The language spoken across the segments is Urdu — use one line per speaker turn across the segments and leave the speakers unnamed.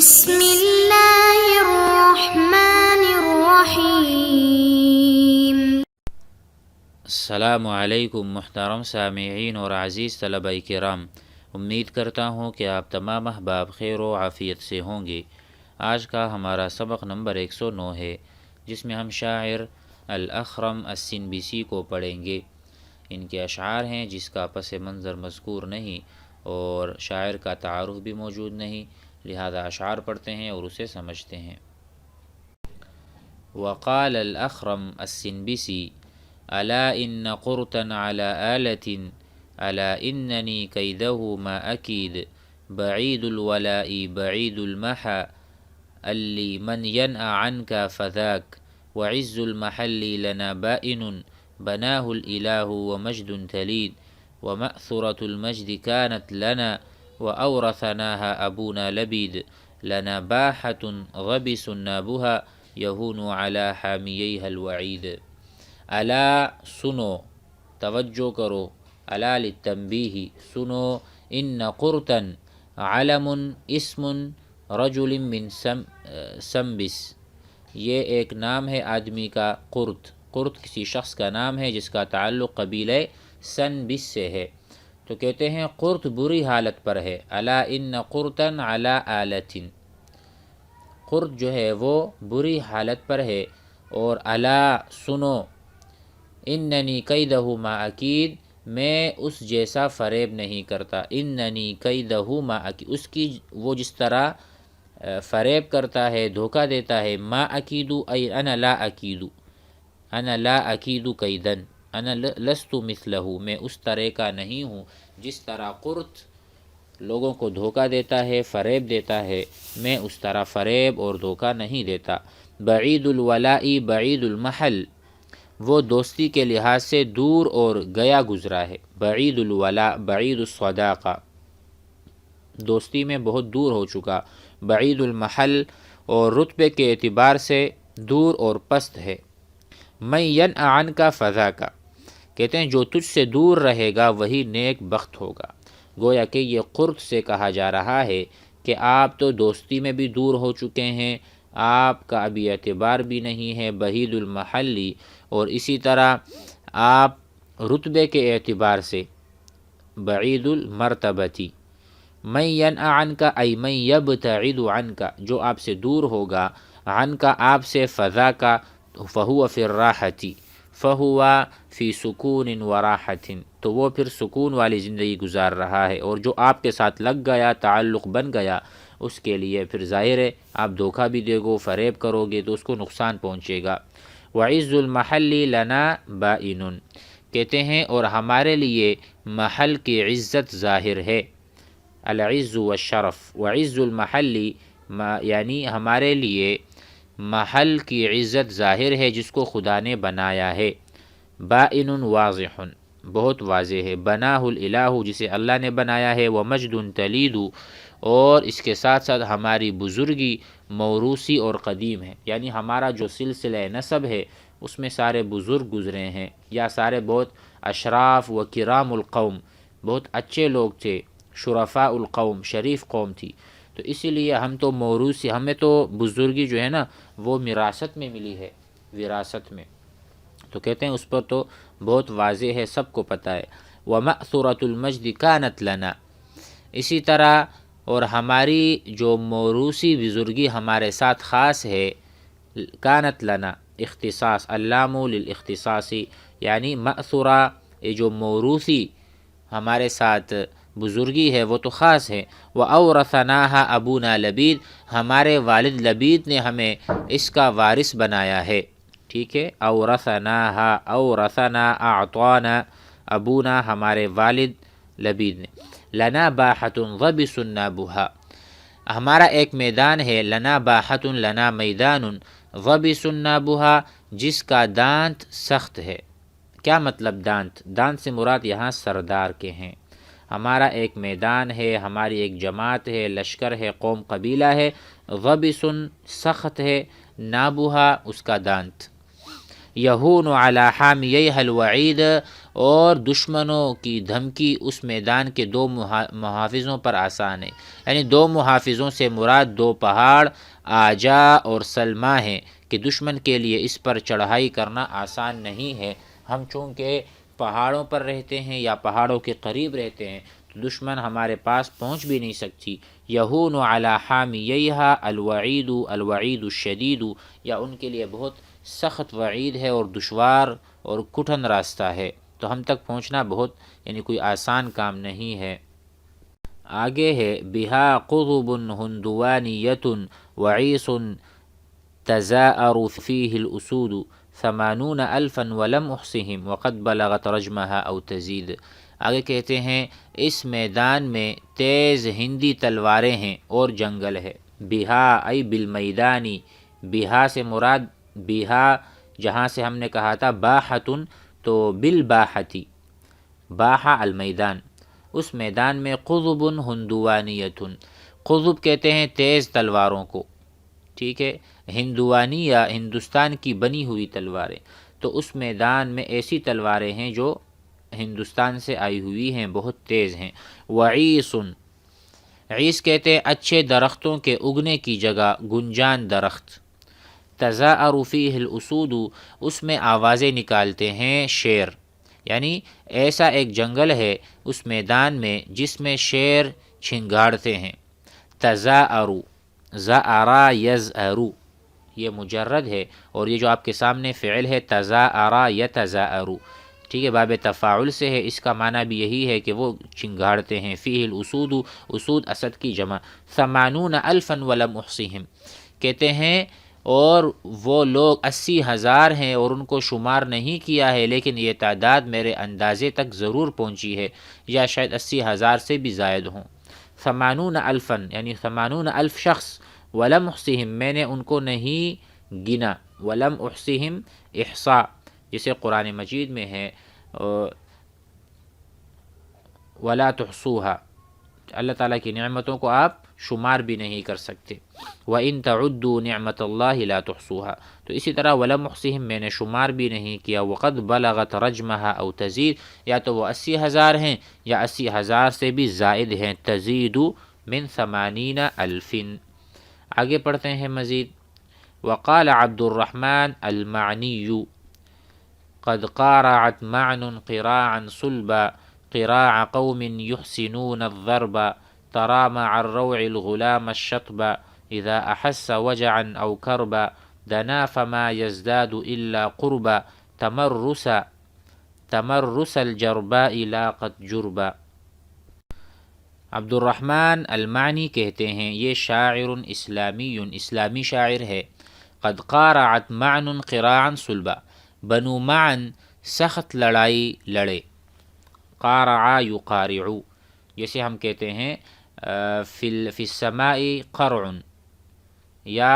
بسم اللہ الرحمن الرحیم۔
السلام علیکم محترم سامعین اور عزیز طلبہ کرام، امید کرتا ہوں کہ آپ تمام احباب خیر و عافیت سے ہوں گے۔ آج کا ہمارا سبق نمبر 109 ہے، جس میں ہم شاعر الاخرم السنبسی کو پڑھیں گے۔ ان کے اشعار ہیں جس کا پس منظر مذکور نہیں اور شاعر کا تعارف بھی موجود نہیں، لہذا اشعار پڑھتے ہیں اور اسے سمجھتے ہیں۔ وقال الاخرم السنبسی الا ان قرتا على آلة الا انني كيده ما اكيد بعيد الولاء بعيد المحا اللي من ينأى عنك فذاك وعز المحل لنا بائن بناه الإله ومجد تليد ومأثرة المجد كانت لنا وأورثناها أبونا لبيد لنا باحة غبس نابها يهون على حامييها الوعيد۔ الا سنو، توجہ کرو، الا للتنبیہ، سنو، ان قرتن علم اسم رجل من سنبس، یہ ایک نام ہے آدمی کا قرت۔ قرت کسی شخص کا نام ہے جس کا تعلق قبیلہ سنبس سے ہے۔ تو کہتے ہیں قرت بری حالت پر ہے، الا ان قرتن علی آلۃ، قرت جو ہے وہ بری حالت پر ہے، اور الا سنو، اننی کیدہ ما اکید، میں اس جیسا فریب نہیں کرتا، اننی کیدہ ما اکید، اس کی وہ جس طرح فریب کرتا ہے، دھوکہ دیتا ہے، ما اکیدو ای انا لا اکیدو، انا لا اکیدو کیدن، انا لست مثلہ، میں اس طرح کا نہیں ہوں جس طرح قرت لوگوں کو دھوکہ دیتا ہے، فریب دیتا ہے، میں اس طرح فریب اور دھوکہ نہیں دیتا۔ بعید الولاء بعید المحل، وہ دوستی کے لحاظ سے دور اور گیا گزرا ہے۔ بعید الولاء بعید الصداقہ، دوستی میں بہت دور ہو چکا۔ بعید المحل، اور رتبے کے اعتبار سے دور اور پست ہے۔ من ینأ عنک فذاک، کہتے ہیں جو تجھ سے دور رہے گا وہی نیک بخت ہوگا۔ گویا کہ یہ قرت سے کہا جا رہا ہے کہ آپ تو دوستی میں بھی دور ہو چکے ہیں، آپ کا ابھی اعتبار بھی نہیں ہے، بعید المحلی، اور اسی طرح آپ رتبے کے اعتبار سے بعید المرتبتی۔ من ینأ عنک ای من یبتعد عنک، جو آپ سے دور ہوگا، عنک آپ سے، فذاک فہو فی الراحۃ، فہو فی سکون و راحۃ، تو وہ پھر سکون والی زندگی گزار رہا ہے، اور جو آپ کے ساتھ لگ گیا، تعلق بن گیا، اس کے لیے پھر ظاہر ہے آپ دھوکہ بھی دے گو، فریب کرو گے تو اس کو نقصان پہنچے گا۔ وعز المحل لنا بائن، کہتے ہیں اور ہمارے لیے محل کی عزت ظاہر ہے، العز والشرف، وعز المحل یعنی ہمارے لیے محل کی عزت ظاہر ہے جس کو خدا نے بنایا ہے۔ بائن واضح، بہت واضح ہے۔ بناہ الالہ، جسے اللہ نے بنایا ہے، ومجد تلید، اور اس کے ساتھ ساتھ ہماری بزرگی موروثی اور قدیم ہے، یعنی ہمارا جو سلسلہ نسب ہے اس میں سارے بزرگ گزرے ہیں، یا سارے بہت اشراف و کرام القوم، بہت اچھے لوگ تھے، شرفاء القوم، شریف قوم تھی، تو اسی لیے ہم تو موروثی، ہمیں تو بزرگی جو ہے نا وہ وراثت میں ملی ہے، وراثت میں، تو کہتے ہیں اس پر تو بہت واضح ہے، سب کو پتہ ہے۔ وَمَأْثُرَةُ الْمَجْدِ كَانَتْ لَنَا، اسی طرح اور ہماری جو موروثی بزرگی ہمارے ساتھ خاص ہے، کانت لنا، اختصاص، اللام للاختصاص، یعنی مأثورہ، یہ جو موروثی ہمارے ساتھ بزرگی ہے وہ تو خاص ہے۔ وَأَوْرَثَنَاهَا أَبُونَا لبید، ہمارے والد لبید نے ہمیں اس کا وارث بنایا ہے، ٹھیک ہے۔ اورثناها، اورثنا، اعطانا، ابونا ہمارے والد لبید نے۔ لنا باحۃ غبس نابها، ہمارا ایک میدان ہے، لنا باحۃ، لنا میدان، غبس نابها، جس کا دانت سخت ہے۔ کیا مطلب دانت؟ دانت سے مراد یہاں سردار کے ہیں۔ ہمارا ایک میدان ہے، ہماری ایک جماعت ہے، لشکر ہے، قوم قبیلہ ہے، غبس سخت ہے، نابها اس کا دانت۔ یہون علی حامییہ الوعید، اور دشمنوں کی دھمکی اس میدان کے 2 محافظوں پر آسان ہے۔ یعنی 2 محافظوں سے مراد 2 پہاڑ آجا اور سلما ہیں کہ دشمن کے لیے اس پر چڑھائی کرنا آسان نہیں ہے۔ ہم چونکہ پہاڑوں پر رہتے ہیں یا پہاڑوں کے قریب رہتے ہیں تو دشمن ہمارے پاس پہنچ بھی نہیں سکتی۔ یہون علی حامیہا الوعید الشدید، یا ان کے لیے بہت سخت وعید ہے اور دشوار اور کٹھن راستہ ہے، تو ہم تک پہنچنا بہت یعنی کوئی آسان کام نہیں ہے۔ آگے ہے بہا قضب ہندوانیۃ وعیس تزاءر فیہ الاسود 80,000 ولم احصہم وقد بلغت رجمہا او تزید۔ آگے کہتے ہیں اس میدان میں تیز ہندی تلواریں ہیں اور جنگل ہے۔ بہا ای بالمیدانی، بہا سے مراد بہا جہاں سے ہم نے کہا تھا باحتن، تو بالباحتی، باحا المیدان، اس میدان میں قضب ہندوانیۃ، قضب کہتے ہیں تیز تلواروں کو، ٹھیک ہے، ہندوانیہ ہندوستان کی بنی ہوئی تلواریں، تو اس میدان میں ایسی تلواریں ہیں جو ہندوستان سے آئی ہوئی ہیں، بہت تیز ہیں۔ وعیس، عیس کہتے ہیں اچھے درختوں کے اگنے کی جگہ، گنجان درخت۔ تزاءر فیہ الاسود، اس میں آوازیں نکالتے ہیں شیر، یعنی ایسا ایک جنگل ہے اس میدان میں جس میں شیر چھنگاڑتے ہیں۔ تزاءر، زأرا یزأر، یہ مجرد ہے، اور یہ جو آپ کے سامنے فعل ہے تزاءر یتزاءر، ٹھیک ہے، باب تفاعل سے ہے، اس کا معنی بھی یہی ہے کہ وہ چنگاڑتے ہیں۔ فیہ الاسود، اسود اسد کی جمع۔ 80,000 ولم احصہم، کہتے ہیں اور وہ لوگ 80,000 ہیں اور ان کو شمار نہیں کیا ہے، لیکن یہ تعداد میرے اندازے تک ضرور پہنچی ہے، یا شاید 80,000 سے بھی زائد ہوں۔ 80,000 یعنی 80,000 شخص، ولم احصہم میں نے ان کو نہیں گنا، ولم احصہم احصاء، جسے قرآن مجید میں ہے ولا تحصوها، اللہ تعالیٰ کی نعمتوں کو آپ شمار بھی نہیں کر سکتے۔ وَإِن تَعُدُّوا نِعْمَةَ اللَّهِ لَا تُحْصُوهَا، تو اسی طرح وَلَمْ أُحْصِهِمْ میں نے شمار بھی نہیں کیا۔ وَقَدْ بَلَغَتْ رَجْمَهَا أَوْ تَزِيدُ، یا تو وہ 80,000 ہیں یا 80,000 سے بھی زائد ہیں۔ تزید من 80,000۔ آگے پڑھتے ہیں مزید۔ وقال عبد الرحمن المعنی قد قارعت معن قراعا صلبا قراع قوم يحسنون الضرب ترى مع الروع الغلام الشطب إذا أحس وجعا أو كربا دنا فما يزداد إلا قربا تمرس الجرباء لاقت جربا۔ عبد الرحمن المعنی کہتے ہیں یہ شاعر اسلامی شاعر ہے۔ قد قارعت معن قراعا صلبا، بنو معن سخت لڑائی لڑے۔ قارع یقارع، جیسے ہم کہتے ہیں فی السماء قرع، یا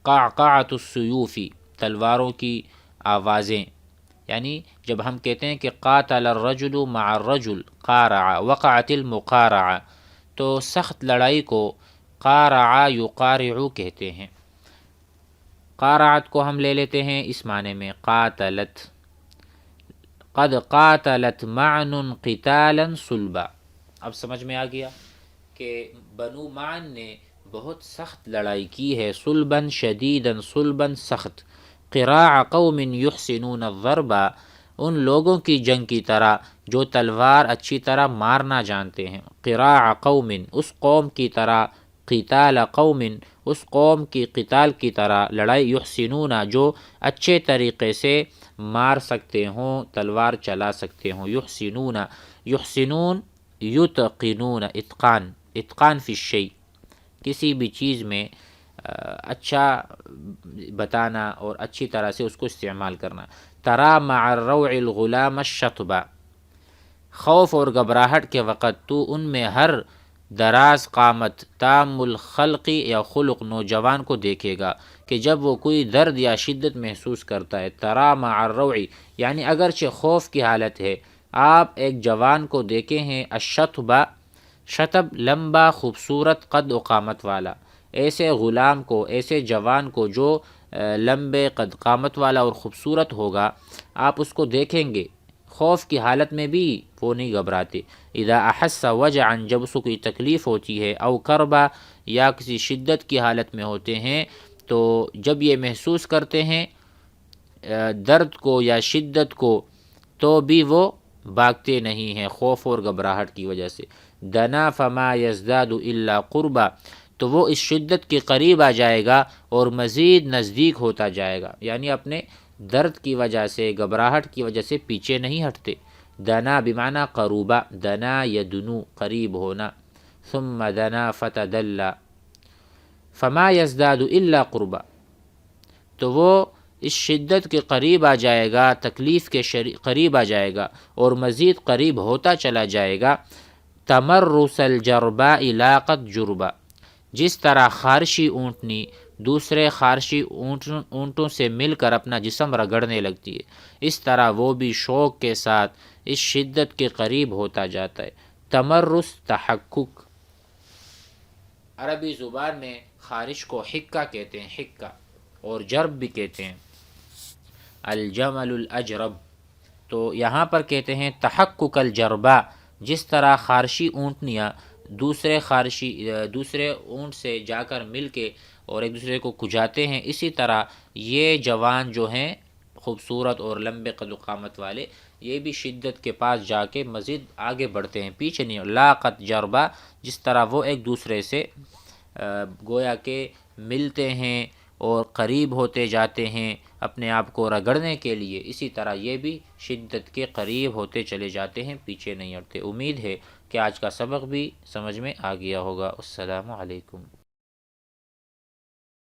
قعقعۃ السیوف، تلواروں کی آوازیں، یعنی جب ہم کہتے ہیں کہ قاتل الرجل مع الرجل قارع، وقعت المقارعہ، تو سخت لڑائی کو قارع یقارع کہتے ہیں۔ قارعت کو ہم لے لیتے ہیں اس معنی میں قاتلت، قد قاتلت معن قتالا صلبا۔ اب سمجھ میں آ گیا کہ بنو معن نے بہت سخت لڑائی کی ہے، صلبا شدیدا، صلبا سخت۔ قراع قوم یحسنون الضرب، ان لوگوں کی جنگ کی طرح جو تلوار اچھی طرح مارنا جانتے ہیں۔ قراع قوم، اس قوم کی طرح، قتال قوم، اس قوم کی قتال کی طرح لڑائی، یحسنون جو اچھے طریقے سے مار سکتے ہوں، تلوار چلا سکتے ہوں۔ یحسنون، یحسنون یتقنون، اتقان فی الشیء، کسی بھی چیز میں اچھا بتانا اور اچھی طرح سے اس کو استعمال کرنا۔ ترا مع الروع الغلام الشطب، خوف اور گھبراہٹ کے وقت تو ان میں ہر دراز قامت تام الخلقی یا خلق نوجوان کو دیکھے گا کہ جب وہ کوئی درد یا شدت محسوس کرتا ہے۔ ترا مع الروع یعنی اگرچہ خوف کی حالت ہے، آپ ایک جوان کو دیکھے ہیں۔ الشطب، شطب لمبا خوبصورت قد و قامت والا، ایسے غلام کو، ایسے جوان کو جو لمبے قد قامت والا اور خوبصورت ہوگا، آپ اس کو دیکھیں گے، خوف کی حالت میں بھی وہ نہیں گھبراتے۔ اذا احس وجعا، جب اس کو کوئی تکلیف ہوتی ہے، او کربا، یا کسی شدت کی حالت میں ہوتے ہیں، تو جب یہ محسوس کرتے ہیں درد کو یا شدت کو، تو بھی وہ بھاگتے نہیں ہیں خوف اور گھبراہٹ کی وجہ سے۔ دنا فما یزداد الا قربا، تو وہ اس شدت کے قریب آ جائے گا اور مزید نزدیک ہوتا جائے گا، یعنی اپنے درد کی وجہ سے، گھبراہٹ کی وجہ سے پیچھے نہیں ہٹتے۔ دنا بمعنی قروبا، دنا یدنو قریب ہونا، ثم دنا فتدلا فما یزداد الا قربا، تو وہ اس شدت کے قریب آ جائے گا، تکلیف کے قریب آ جائے گا اور مزید قریب ہوتا چلا جائے گا۔ تمرس الجرباء لاقت جربا، جس طرح خارشی اونٹنی دوسرے خارشی اونٹوں سے مل کر اپنا جسم رگڑنے لگتی ہے، اس طرح وہ بھی شوق کے ساتھ اس شدت کے قریب ہوتا جاتا ہے۔ تمرس تحقق، عربی زبان میں خارش کو حکہ کہتے ہیں، حکہ، اور جرب بھی کہتے ہیں، الجمل الاجرب، تو یہاں پر کہتے ہیں تحقق الجربا، جس طرح خارشی اونٹنیاں دوسرے اونٹ سے جا کر مل کے اور ایک دوسرے کو کھجاتے ہیں، اسی طرح یہ جوان جو ہیں خوبصورت اور لمبے قد و قامت والے، یہ بھی شدت کے پاس جا کے مزید آگے بڑھتے ہیں، پیچھے نہیں۔ لاقت جربا، جس طرح وہ ایک دوسرے سے گویا کہ ملتے ہیں اور قریب ہوتے جاتے ہیں اپنے آپ کو رگڑنے کے لیے، اسی طرح یہ بھی شدت کے قریب ہوتے چلے جاتے ہیں، پیچھے نہیں ہٹتے۔ امید ہے کہ آج کا سبق بھی سمجھ میں آ گیا ہوگا۔ السلام علیکم۔